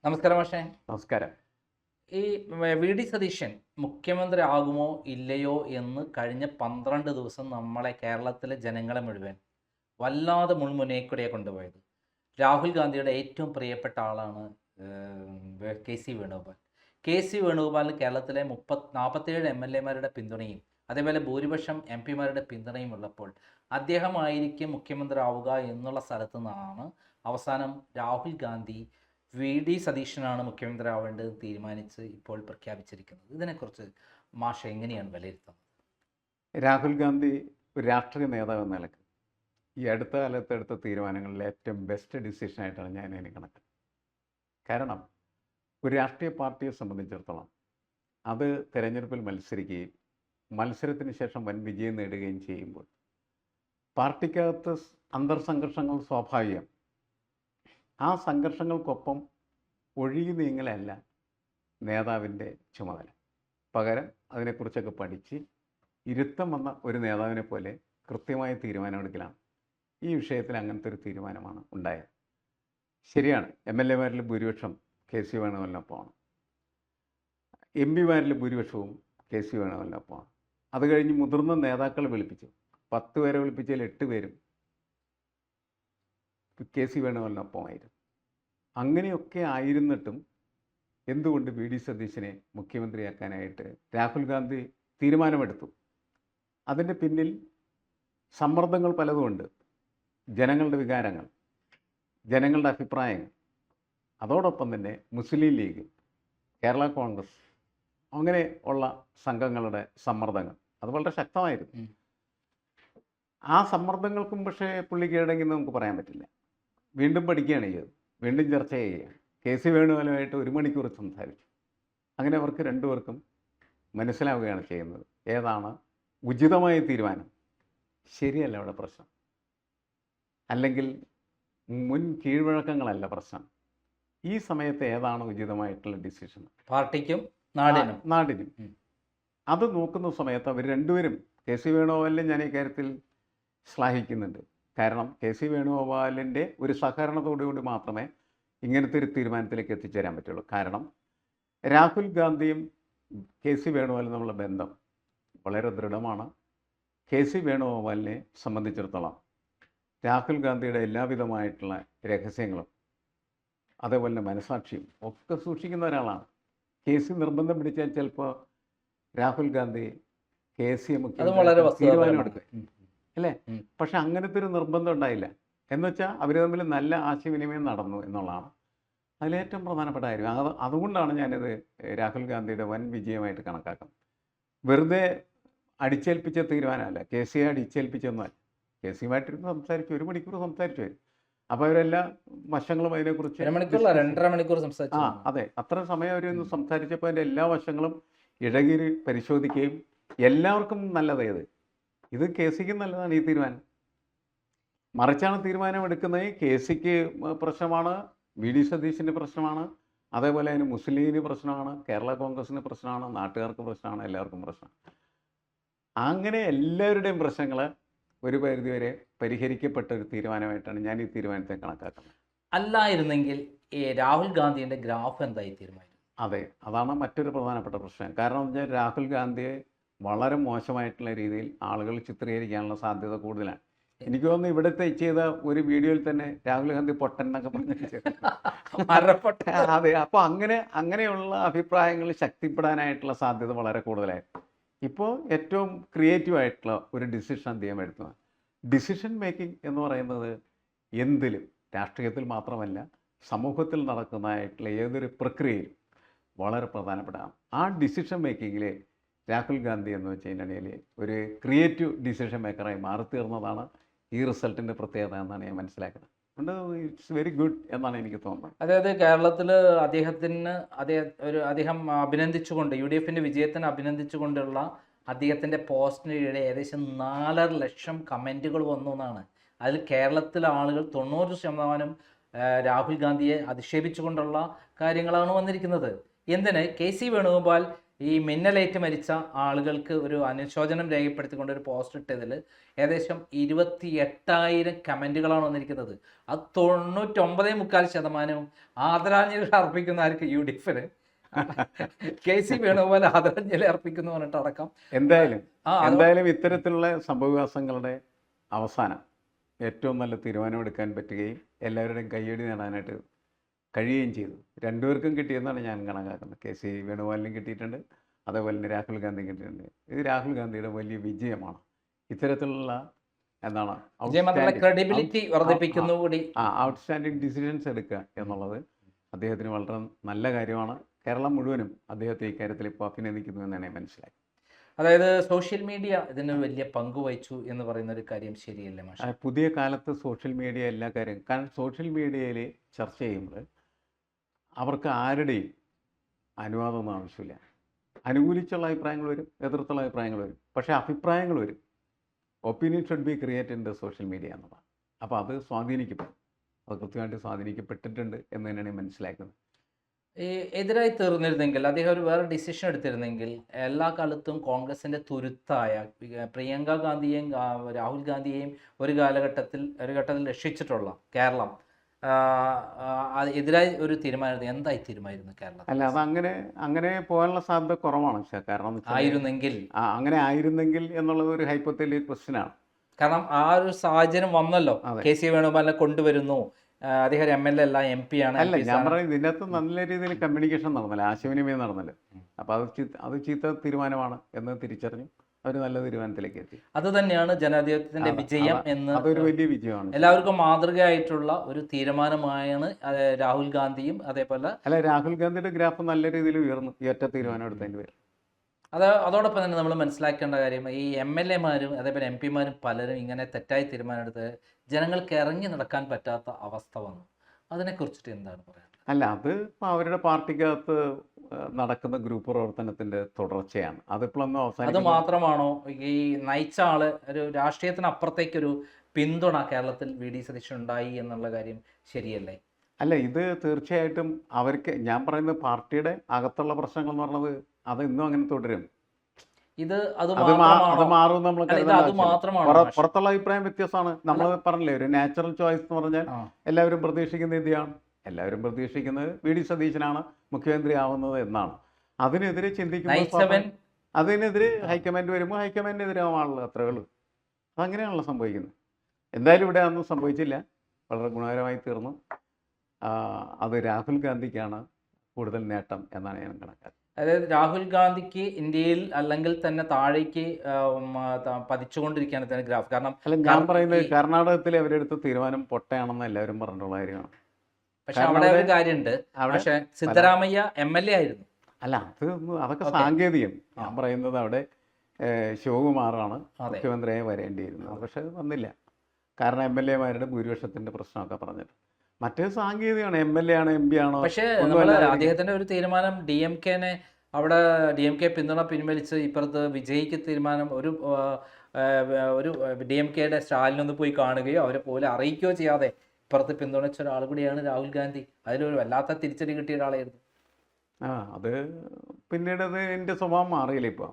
നമസ്കാരം മാഷേ. നമസ്കാരം. ഈ വി ഡി സതീശൻ മുഖ്യമന്ത്രി ആകുമോ ഇല്ലയോ എന്ന് കഴിഞ്ഞ 12 ദിവസം നമ്മളെ കേരളത്തിലെ ജനങ്ങളെ മുഴുവൻ വല്ലാതെ മുൾമുനയിൽ കൊണ്ടുപോയത്. രാഹുൽ ഗാന്ധിയുടെ ഏറ്റവും പ്രിയപ്പെട്ട ആളാണ് K C Venugopal. K C വേണുഗോപാലിന് കേരളത്തിലെ 47 എം എൽ എമാരുടെ പിന്തുണയും അതേപോലെ ഭൂരിപക്ഷം എം പിമാരുടെ പിന്തുണയും ഉള്ളപ്പോൾ അദ്ദേഹമായിരിക്കും മുഖ്യമന്ത്രി ആവുക എന്നുള്ള സ്ഥലത്തു നിന്നാണ് അവസാനം രാഹുൽ ഗാന്ധി വി ഡി സതീശനാണ് മുഖ്യമന്ത്രി ആവേണ്ടത് തീരുമാനിച്ച് ഇപ്പോൾ പ്രഖ്യാപിച്ചിരിക്കുന്നത്. ഇതിനെക്കുറിച്ച് മാഷ എങ്ങനെയാണ് വിലയിരുത്തുന്നത്? രാഹുൽ ഗാന്ധി ഒരു രാഷ്ട്രീയ നേതാവ് എന്ന നിലക്ക് ഈ അടുത്ത കാലത്ത് എടുത്ത തീരുമാനങ്ങളിൽ ഏറ്റവും ബെസ്റ്റ് ഡിസിഷനായിട്ടാണ് ഞാൻ അതിനെ കണക്കാക്കുന്നത്. കാരണം ഒരു രാഷ്ട്രീയ പാർട്ടിയെ സംബന്ധിച്ചിടത്തോളം അത് തിരഞ്ഞെടുപ്പിൽ മത്സരിക്കുകയും മത്സരത്തിന് ശേഷം വൻ വിജയം നേടുകയും ചെയ്യുമ്പോൾ പാർട്ടിക്കകത്ത് അന്തർസംഘർഷങ്ങൾ സ്വാഭാവികം. ആ സംഘർഷങ്ങൾക്കൊപ്പം ഒഴുകി നീങ്ങലല്ല നേതാവിൻ്റെ ചുമതല. പകരം അതിനെക്കുറിച്ചൊക്കെ പഠിച്ച് ഇരുത്തം വന്ന ഒരു നേതാവിനെ പോലെ കൃത്യമായ തീരുമാനമെടുക്കലാണ്. ഈ വിഷയത്തിൽ അങ്ങനത്തെ ഒരു തീരുമാനമാണ് ഉണ്ടായത്. ശരിയാണ്, എം എൽ എമാരിൽ ഭൂരിപക്ഷം കെ സി വേണുഗോപാലിനൊപ്പമാണ്, എം പിമാരിൽ ഭൂരിപക്ഷവും കെ സി വേണുഗോപാലിനൊപ്പമാണ്. അത് കഴിഞ്ഞ് മുതിർന്ന നേതാക്കൾ വിളിപ്പിച്ചു. 10 പേരെ വിളിപ്പിച്ചതിൽ 8 പേരും കെ സി വേണുഗോപാലിനൊപ്പമായിരുന്നു. അങ്ങനെയൊക്കെ ആയിരുന്നിട്ടും എന്തുകൊണ്ട് വി ഡി സതീശനെ മുഖ്യമന്ത്രിയാക്കാനായിട്ട് രാഹുൽ ഗാന്ധി തീരുമാനമെടുത്തു? അതിൻ്റെ പിന്നിൽ സമ്മർദ്ദങ്ങൾ പലതുമുണ്ട്. ജനങ്ങളുടെ വികാരങ്ങൾ, ജനങ്ങളുടെ അഭിപ്രായങ്ങൾ, അതോടൊപ്പം തന്നെ മുസ്ലിം ലീഗ്, കേരള കോൺഗ്രസ്, അങ്ങനെ ഉള്ള സംഘങ്ങളുടെ സമ്മർദ്ദങ്ങൾ അത് വളരെ ശക്തമായിരുന്നു. ആ സമ്മർദ്ദങ്ങൾക്കും പക്ഷേ പുള്ളി കീഴടങ്ങി നമുക്ക് പറയാൻ പറ്റില്ല. വീണ്ടും പഠിക്കുകയാണ് ചെയ്തത്, വീണ്ടും ചർച്ച ചെയ്യുകയാണ്. കെ സി വേണുഗോപാലുമായിട്ട് 1 മണിക്കൂർ സംസാരിച്ചു. അങ്ങനെ അവർക്ക് രണ്ടുപേർക്കും മനസ്സിലാവുകയാണ് ചെയ്യുന്നത് ഏതാണ് ഉചിതമായ തീരുമാനം. ശരിയല്ല അവിടെ പ്രശ്നം, അല്ലെങ്കിൽ മുൻ കീഴ്വഴക്കങ്ങളല്ല പ്രശ്നം. ഈ സമയത്ത് ഏതാണ് ഉചിതമായിട്ടുള്ള ഡിസിഷൻ പാർട്ടിക്കും നാടിനും അത് നോക്കുന്ന സമയത്ത് അവർ രണ്ടുപേരും, കെ സി വേണുഗോപാലിനെ ഞാൻ ഈ കാര്യത്തിൽ ശ്ലാഘിക്കുന്നുണ്ട്. കാരണം കെ സി വേണുഗോപാലിൻ്റെ ഒരു സഹകരണത്തോടുകൂടി മാത്രമേ ഇങ്ങനത്തെ ഒരു തീരുമാനത്തിലേക്ക് എത്തിച്ചേരാൻ പറ്റുള്ളൂ. കാരണം രാഹുൽ ഗാന്ധിയും കെ സി വേണുഗോപാലും തമ്മിലുള്ള ബന്ധം വളരെ ദൃഢമാണ്. കെ സി വേണുഗോപാലിനെ സംബന്ധിച്ചിടത്തോളം രാഹുൽ ഗാന്ധിയുടെ എല്ലാവിധമായിട്ടുള്ള രഹസ്യങ്ങളും അതേപോലെ തന്നെ മനസാക്ഷിയും ഒക്കെ സൂക്ഷിക്കുന്ന ഒരാളാണ്. കെ സി നിർബന്ധം പിടിച്ചാൽ ചിലപ്പോൾ രാഹുൽ ഗാന്ധി കെ സിയെ തീരുമാനമെടുക്കുക അല്ലേ? പക്ഷെ അങ്ങനത്തെ ഒരു നിർബന്ധം ഉണ്ടായില്ല. എന്നുവെച്ചാൽ അവർ തമ്മിൽ നല്ല ആശയവിനിമയം നടന്നു എന്നുള്ളതാണ് അതിലേറ്റവും പ്രധാനപ്പെട്ട കാര്യം. അതുകൊണ്ടാണ് ഞാനിത് രാഹുൽ ഗാന്ധിയുടെ വൻ വിജയമായിട്ട് കണക്കാക്കുന്നത്. വെറുതെ അടിച്ചേൽപ്പിച്ച തീരുമാനമല്ല, കെ സിയെ അടിച്ചേൽപ്പിച്ചൊന്നുമല്ല. കെ സിയുമായിട്ടിരുന്ന് സംസാരിച്ചു, 1 മണിക്കൂർ സംസാരിച്ചു വരും. അപ്പോൾ അവരെല്ലാ വശങ്ങളും അതിനെക്കുറിച്ച് 2.5 മണിക്കൂർ സംസാരിച്ചു. അതെ, അത്ര സമയം അവരൊന്ന് സംസാരിച്ചപ്പോൾ അതിൻ്റെ എല്ലാ വശങ്ങളും ഇടകീരി പരിശോധിക്കുകയും എല്ലാവർക്കും നല്ലതേത്, ഇത് കെ സിക്കും നല്ലതാണ് ഈ തീരുമാനം. മറിച്ചാണ് തീരുമാനം എടുക്കുന്നത് കെ സിക്ക് പ്രശ്നമാണ്, വി ഡി സതീശിൻ്റെ പ്രശ്നമാണ്, അതേപോലെ അതിന് മുസ്ലിം ലീഗിന് പ്രശ്നമാണ്, കേരള കോൺഗ്രസിന് പ്രശ്നമാണ്, നാട്ടുകാർക്ക് പ്രശ്നമാണ്, എല്ലാവർക്കും പ്രശ്നമാണ്. അങ്ങനെ എല്ലാവരുടെയും പ്രശ്നങ്ങൾ ഒരു പരിധിവരെ പരിഹരിക്കപ്പെട്ട ഒരു തീരുമാനമായിട്ടാണ് ഞാൻ ഈ തീരുമാനത്തെ കണക്കാക്കുന്നത്. അല്ലായിരുന്നെങ്കിൽ രാഹുൽ ഗാന്ധിയുടെ ഗ്രാഫ് എന്തായി തീരുമാനം? അതെ, അതാണ് മറ്റൊരു പ്രധാനപ്പെട്ട പ്രശ്നം. കാരണം എന്ന് വെച്ചാൽ രാഹുൽ ഗാന്ധിയെ വളരെ മോശമായിട്ടുള്ള രീതിയിൽ ആളുകൾ ചിത്രീകരിക്കാനുള്ള സാധ്യത കൂടുതലാണ്. എനിക്ക് തോന്നുന്നു ഇവിടുത്തെ ചെയ്ത ഒരു വീഡിയോയിൽ തന്നെ രാഹുൽ ഗാന്ധി പൊട്ടൻ എന്നൊക്കെ പറഞ്ഞിട്ട് അതെ. അപ്പോൾ അങ്ങനെയുള്ള അഭിപ്രായങ്ങൾ ശക്തിപ്പെടാനായിട്ടുള്ള സാധ്യത വളരെ കൂടുതലായിരുന്നു. ഇപ്പോൾ ഏറ്റവും ക്രിയേറ്റീവായിട്ടുള്ള ഒരു ഡിസിഷൻ അദ്ദേഹം എടുത്തതാണ്. ഡിസിഷൻ മേക്കിംഗ് എന്ന് പറയുന്നത് എന്തിലും, രാഷ്ട്രീയത്തിൽ മാത്രമല്ല സമൂഹത്തിൽ നടക്കുന്നതായിട്ടുള്ള ഏതൊരു പ്രക്രിയയിലും വളരെ പ്രധാനപ്പെട്ടതാണ്. ആ ഡിസിഷൻ മേക്കിങ്ങിൽ രാഹുൽ ഗാന്ധി എന്ന് വെച്ച് കഴിഞ്ഞാൽ ഒരു ക്രിയേറ്റീവ് ഡിസിഷൻ മേക്കറായി മാറിത്തീർന്നതാണ് ഈ റിസൾട്ടിൻ്റെ പ്രത്യേകത എന്നാണ് ഞാൻ മനസ്സിലാക്കുന്നത്. അതുകൊണ്ട് ഇറ്റ്സ് വെരി ഗുഡ് എന്നാണ് എനിക്ക് തോന്നുന്നത്. അതായത് കേരളത്തിൽ അദ്ദേഹം അഭിനന്ദിച്ചുകൊണ്ട് UDFൻ്റെ വിജയത്തിന് അഭിനന്ദിച്ചുകൊണ്ടുള്ള അദ്ദേഹത്തിൻ്റെ പോസ്റ്റിന് ഈയിടെ ഏകദേശം 4.5 ലക്ഷം കമൻറ്റുകൾ വന്നു എന്നാണ്. അതിൽ കേരളത്തിലെ ആളുകൾ 90% രാഹുൽ ഗാന്ധിയെ അധിക്ഷേപിച്ചുകൊണ്ടുള്ള കാര്യങ്ങളാണ് വന്നിരിക്കുന്നത്. എന്തിന് കെ സി വേണുഗോപാൽ ഈ മിന്നലേറ്റ് മരിച്ച ആളുകൾക്ക് ഒരു അനുശോചനം രേഖപ്പെടുത്തിക്കൊണ്ട് ഒരു പോസ്റ്റ് ഇട്ടതിൽ ഏകദേശം 28,000 കമൻറ്റുകളാണ് വന്നിരിക്കുന്നത്. അത് 99.4% ആദരാഞ്ജലികൾ അർപ്പിക്കുന്ന ആർക്ക് UDF-ന് KC വേണുഗോപാൽ ആദരാഞ്ജലി അർപ്പിക്കുന്നു പറഞ്ഞിട്ട് അടക്കം. എന്തായാലും ഇത്തരത്തിലുള്ള സംഭവവികാസങ്ങളുടെ അവസാനം ഏറ്റവും നല്ല തീരുമാനമെടുക്കാൻ പറ്റുകയും എല്ലാവരുടെയും കയ്യടി നേടാനായിട്ട് കഴിയുകയും ചെയ്തു. രണ്ടുപേർക്കും കിട്ടിയെന്നാണ് ഞാൻ കണക്കാക്കുന്നത്. KC വേണുഗോപാലിനും കിട്ടിയിട്ടുണ്ട്, അതേപോലെ തന്നെ രാഹുൽ ഗാന്ധി കിട്ടിയിട്ടുണ്ട്. ഇത് രാഹുൽ ഗാന്ധിയുടെ വലിയ വിജയമാണ്. ഇത്തരത്തിലുള്ള എന്താണ് ക്രെഡിബിലിറ്റി വർദ്ധിപ്പിക്കുന്നു കൂടി. ഔട്ട്സ്റ്റാൻഡിങ് ഡിസിഷൻസ് എടുക്കുക എന്നുള്ളത് അദ്ദേഹത്തിന് വളരെ നല്ല കാര്യമാണ്. കേരളം മുഴുവനും അദ്ദേഹത്തെ ഇക്കാര്യത്തിൽ ഇപ്പോൾ അഭിനന്ദിക്കുന്നു എന്നാണ് ഞാൻ മനസ്സിലാക്കി. അതായത് സോഷ്യൽ മീഡിയ ഇതിന് വലിയ പങ്ക് വഹിച്ചു എന്ന് പറയുന്ന ഒരു കാര്യം ശരിയല്ലേ മാഷെ? പുതിയ കാലത്ത് സോഷ്യൽ മീഡിയ എല്ലാ കാര്യം, കാരണം സോഷ്യൽ മീഡിയയിൽ ചർച്ച ചെയ്യുമ്പോൾ അവർക്ക് ആരുടെയും അനുവാദമൊന്നും ആവശ്യമില്ല. അനുകൂലിച്ചുള്ള അഭിപ്രായങ്ങൾ വരും, എതിർത്തുള്ള അഭിപ്രായങ്ങൾ വരും, പക്ഷേ അഭിപ്രായങ്ങൾ വരും. Opinion should be create in the social media എന്നുള്ളതാണ്. അപ്പോൾ അത് സ്വാധീനിക്കപ്പെടും, അത് കൃത്യമായിട്ട് സ്വാധീനിക്കപ്പെട്ടിട്ടുണ്ട് എന്ന് തന്നെയാണ് മനസ്സിലാക്കുന്നത്. ഈ എതിരായി തീർന്നിരുന്നെങ്കിൽ, അദ്ദേഹം ഒരു വേറെ ഡിസിഷൻ എടുത്തിരുന്നെങ്കിൽ, എല്ലാ കാലത്തും കോൺഗ്രസിൻ്റെ തുരുത്തായ പ്രിയങ്ക ഗാന്ധിയെയും രാഹുൽ ഗാന്ധിയെയും ഒരു ഘട്ടത്തിൽ രക്ഷിച്ചിട്ടുള്ള കേരളം എതിരായി ഒരു തീരുമാനം എന്തായി തീരുമാനമായിരുന്നു കേരളം? അല്ല, അത് അങ്ങനെ പോകാനുള്ള സാധ്യത കുറവാണ്. കാരണം ആയിരുന്നെങ്കിൽ എന്നുള്ളത് ഒരു ഹൈപ്പോത്തറ്റിക്കൽ ക്വസ്റ്റ്യനാണ്. കാരണം ആ ഒരു സാഹചര്യം വന്നല്ലോ. KC വേണുഗോപാലിനെ കൊണ്ടുവരുന്നു, അദ്ദേഹം MLA അല്ല, MP ആണ്. അല്ല, ഞാൻ പറയുന്നത് ഇതിനകത്ത് നല്ല രീതിയിൽ കമ്മ്യൂണിക്കേഷൻ നടന്നില്ല, ആശയവിനിമയം നടന്നില്ല. അപ്പോൾ അത് ചീത്ത തീരുമാനമാണ് എന്ന് തിരിച്ചറിഞ്ഞു അവർ നല്ല തീരുമാനത്തിലേക്ക് എത്തി. അത് തന്നെയാണ് ജനാധിപത്യത്തിന്റെ വിജയം എന്ന്, അതൊരു വലിയ വിജയമാണ്. എല്ലാവർക്കും മാതൃകയായിട്ടുള്ള ഒരു തീരുമാനമായാണ് രാഹുൽ ഗാന്ധിയും. അതേപോലെ രാഹുൽ ഗാന്ധിയുടെ ഗ്രാഫ് നല്ല രീതിയിൽ ഉയർന്നു ഈ ഒറ്റ തീരുമാനം എടുത്തതിൻ്റെ പേര്. അതോടൊപ്പം തന്നെ നമ്മൾ മനസ്സിലാക്കേണ്ട കാര്യം, ഈ MLA മാരും അതേപോലെ MP മാരും പലരും ഇങ്ങനെ തെറ്റായി തീരുമാനമെടുത്ത് ജനങ്ങൾക്ക് ഇറങ്ങി നടക്കാൻ പറ്റാത്ത അവസ്ഥ വന്നു. അതിനെക്കുറിച്ചിട്ട് എന്താണ് പറയുന്നത്? അല്ല, അത് ഇപ്പോൾ അവരുടെ പാർട്ടിക്കകത്ത് നടക്കുന്ന ഗ്രൂപ്പ് പ്രവർത്തനത്തിന്റെ തുടർച്ചയാണ്. അതിപ്പോഴൊന്നും അവസാനം. അത് മാത്രമാണോ ഈ നയിച്ച ആള് ഒരു രാഷ്ട്രീയത്തിനപ്പുറത്തേക്കൊരു പിന്തുണ കേരളത്തിൽ VD സതീശൻ ഉണ്ടായി എന്നുള്ള കാര്യം ശരിയല്ലേ? അല്ല, ഇത് തീർച്ചയായിട്ടും അവർക്ക്, ഞാൻ പറയുന്നത് പാർട്ടിയുടെ അകത്തുള്ള പ്രശ്നങ്ങൾ എന്ന് പറഞ്ഞത് അത് ഇന്നും അങ്ങനെ തുടരും. അത് മാറും. നമ്മൾ പുറത്തുള്ള അഭിപ്രായം വ്യത്യാസമാണ്. നമ്മൾ പറഞ്ഞില്ലേ, ഒരു നാച്ചുറൽ ചോയ്സ് എന്ന് പറഞ്ഞാൽ എല്ലാവരും പ്രതീക്ഷിക്കുന്ന ഇതിയാണ്. എല്ലാവരും പ്രതീക്ഷിക്കുന്നത് VD സതീശനാണ് മുഖ്യമന്ത്രി ആവുന്നത് എന്നാണ്. അതിനെതിരെ ചിന്തിക്കുമ്പോൾ അതിനെതിരെ ഹൈക്കമാൻഡ് വരുമ്പോൾ ഹൈക്കമാൻഡിനെതിരെ ആളുകൾ, അത്രേ ഉള്ളൂ. അതങ്ങനെയാണല്ലോ സംഭവിക്കുന്നത്. എന്തായാലും ഇവിടെ ഒന്നും സംഭവിച്ചില്ല, വളരെ ഗുണകരമായി തീർന്നു. അത് രാഹുൽ ഗാന്ധിക്കാണ് കൂടുതൽ നേട്ടം എന്നാണ് ഞാൻ കണക്കാക്കുന്നത്. അതായത് രാഹുൽ ഗാന്ധിക്ക് ഇന്ത്യയിൽ അല്ലെങ്കിൽ തന്നെ താഴേക്ക് പതിച്ചുകൊണ്ടിരിക്കുകയാണ് തന്നെ ഗ്രാഫ്. കാരണം ഞാൻ പറയുന്നത് കർണാടകത്തിൽ അവരെടുത്ത തീരുമാനം പൊട്ടയാണെന്ന് എല്ലാവരും പറഞ്ഞിട്ടുള്ള കാര്യമാണ്. പക്ഷെ അവിടെ ഒരു കാര്യമുണ്ട്, പക്ഷെ സിദ്ധരാമയ്യ MLA ആയിരുന്നു. അല്ല, അതൊക്കെ സാങ്കേതികം. ഞാൻ പറയുന്നത് അവിടെ ശിവകുമാറാണ് മുഖ്യമന്ത്രിയായി വരേണ്ടിയിരുന്നത്, പക്ഷെ വന്നില്ല. കാരണം MLA മാരുടെ ഭൂരിപക്ഷത്തിന്റെ പ്രശ്നമൊക്കെ പറഞ്ഞിട്ട്. മറ്റേ സാങ്കേതികമാണ്, MLA ആണ്, MP ആണോ. പക്ഷേ അദ്ദേഹത്തിന്റെ ഒരു തീരുമാനം DMK-നെ അവിടെ DMK പിന്തുണ പിൻവലിച്ച് ഇപ്പുറത്ത് വിജയിക്ക് തീരുമാനം, ഒരു DMK-യുടെ സ്റ്റാലിനൊന്ന് പോയി കാണുകയോ അവരെ പോലെ അറിയിക്കുകയോ ചെയ്യാതെ ഇപ്പുറത്ത് പിന്തുണച്ച ഒരാൾ കൂടിയാണ് രാഹുൽ ഗാന്ധി. അതിലൊരു വല്ലാത്ത തിരിച്ചടി കിട്ടിയ ഒരാളായിരുന്നു. അത് പിന്നീട് അത് എൻ്റെ സ്വഭാവം മാറിയില്ല ഇപ്പോൾ.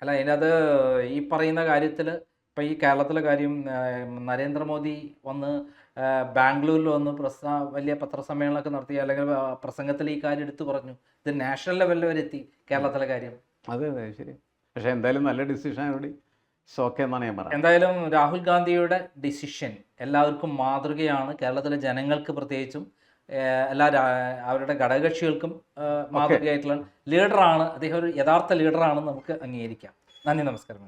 അല്ല, അതിനകത്ത് ഈ പറയുന്ന കാര്യത്തിൽ ഇപ്പം ഈ കേരളത്തിലെ കാര്യം, നരേന്ദ്രമോദി വന്ന് ബാംഗ്ലൂരിൽ വന്ന് വലിയ പത്രസമ്മേളനമൊക്കെ നടത്തി, അല്ലെങ്കിൽ പ്രസംഗത്തിൽ ഈ കാര്യം എടുത്തു പറഞ്ഞു. ഇത് നാഷണൽ ലെവലിൽ വരെ എത്തി കേരളത്തിലെ കാര്യം. അതെ, ശരി. പക്ഷെ എന്തായാലും നല്ല ഡിസിഷൻ കൂടി എന്നാണ് ഞാൻ പറയുന്നത്. എന്തായാലും രാഹുൽ ഗാന്ധിയുടെ ഡിസിഷൻ എല്ലാവർക്കും മാതൃകയാണ്. കേരളത്തിലെ ജനങ്ങൾക്ക് പ്രത്യേകിച്ചും അവരുടെ ഘടകകക്ഷികൾക്കും മാതൃകയായിട്ടുള്ള ലീഡറാണ് അദ്ദേഹം. ഒരു യഥാർത്ഥ ലീഡറാണെന്ന് നമുക്ക് അംഗീകരിക്കാം. നന്ദി, നമസ്കാരം.